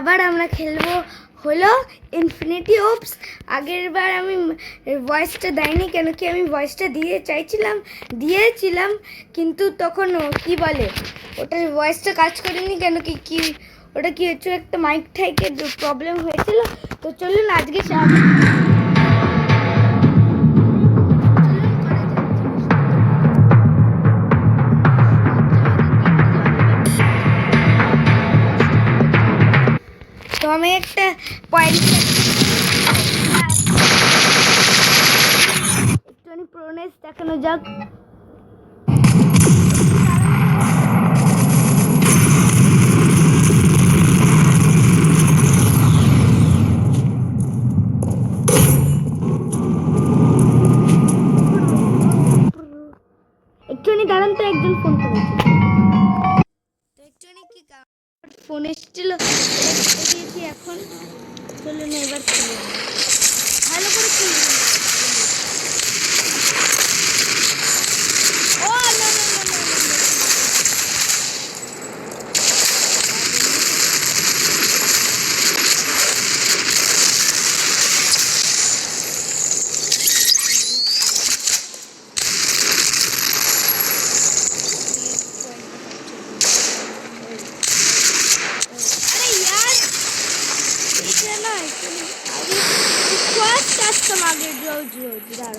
আবার আমরা খেলবো হলো ইনফিনিটি ওপস। আগের বার আমি ভয়েসটা দেয়নি, কেন কি আমি ভয়েসটা দিয়েছিলাম কিন্তু তখন কি বলে ওটার ভয়েসটা কাজ করেনি, কেন কি ওটা কি হচ্ছে একটা মাইক থেকে প্রবলেম হয়েছিল। তো চলুন আজকে তো আমি একটা পয়েন্ট একটুখানি প্রোনেস দেখানো যাক। একটুখানি দাঁড়ান, তো একজন ফোন করেছে, তো একটুখানি কি ফোন এসেছিল দিয়েছি। এখন চলুন এবার চলুন ভালো করে চলুন। ও না না না না आगे जो चल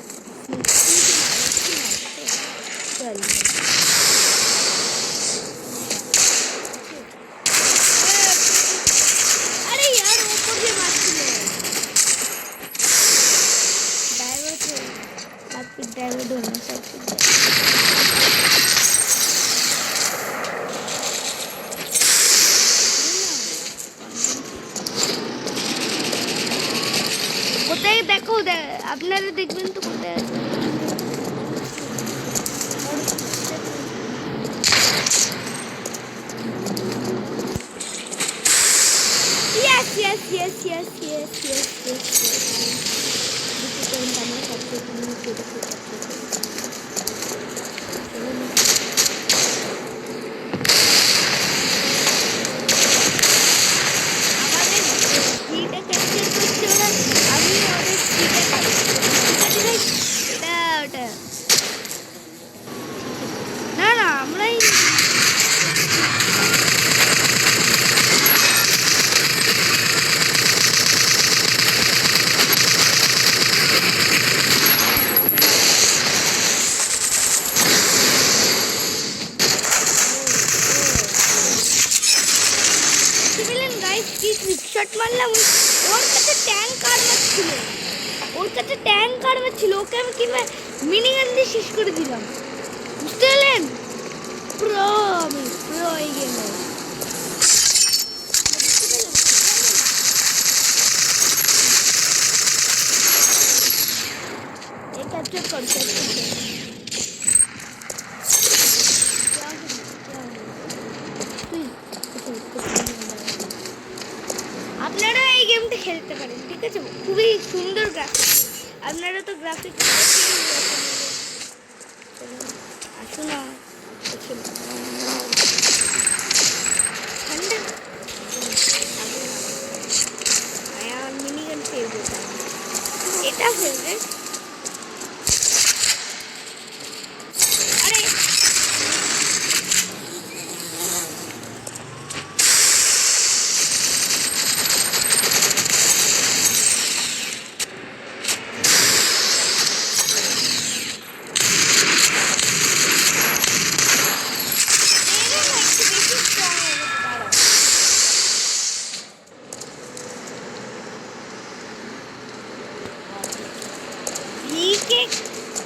अरे यार ऊपर के ड्राइवर दोनों सब কোথায় দেখো, আপনারা দেখবেন তো কোথায় আছে। Yes. শট মারলাম, ওর কাছে ট্যাঙ্ক আর্মার ছিল, ওকে আমি কিভাবে মিনি গান দিয়ে শেষ করে দিলাম, বুঝতে পারলেন? প্রো এই গেমে ক্যাপচার করতে আপনারা এই গেমটা খেলতে পারেন, ঠিক আছে? খুবই সুন্দর গ্রাফিক্স, আপনারা তো গ্রাফিক্স আসুন মিনিগান ফেভারিট, এটা ফেভারিট।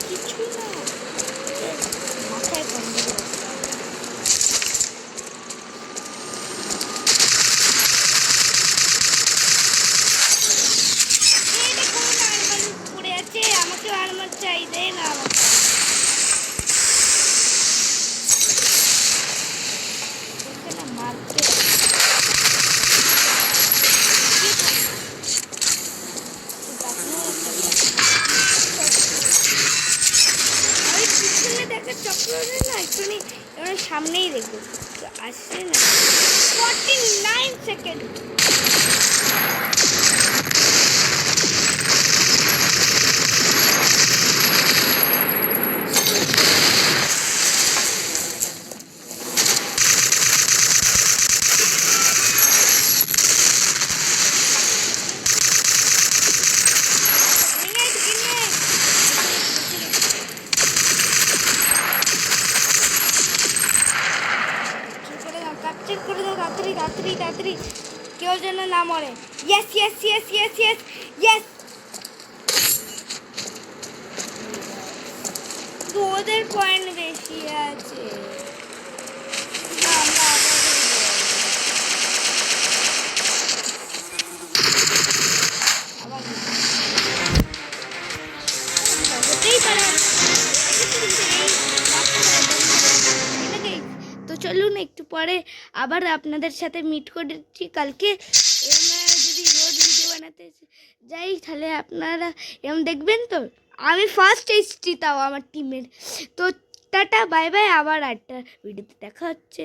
কিছু না মাথায় পড়ে আছে, আমাকে আর্মার চাই, দেয় না মারতে। চক্র না একটুখানি সামনেই দেখবো, আসছে না। 49 সেকেন্ড। কেউ যেন না মরে। Yes yes yes yes yes yes. তো ওদের পয়েন্ট বেশি আছে। না, আমরা আবার খেলবো। আবার হতেই পারে। তো চলুন একটু পরে আবার আপনাদের সাথে মিট করছি কালকে। আমরা যদি রোজ ভিডিও বানাতে যাই তাহলে আপনারা এরকম দেখবেন। তো আমি ফার্স্ট এসেছি তাও আমার টিমের। তো টাটা বাই বাই, আবার একটা ভিডিওতে দেখা হচ্ছে।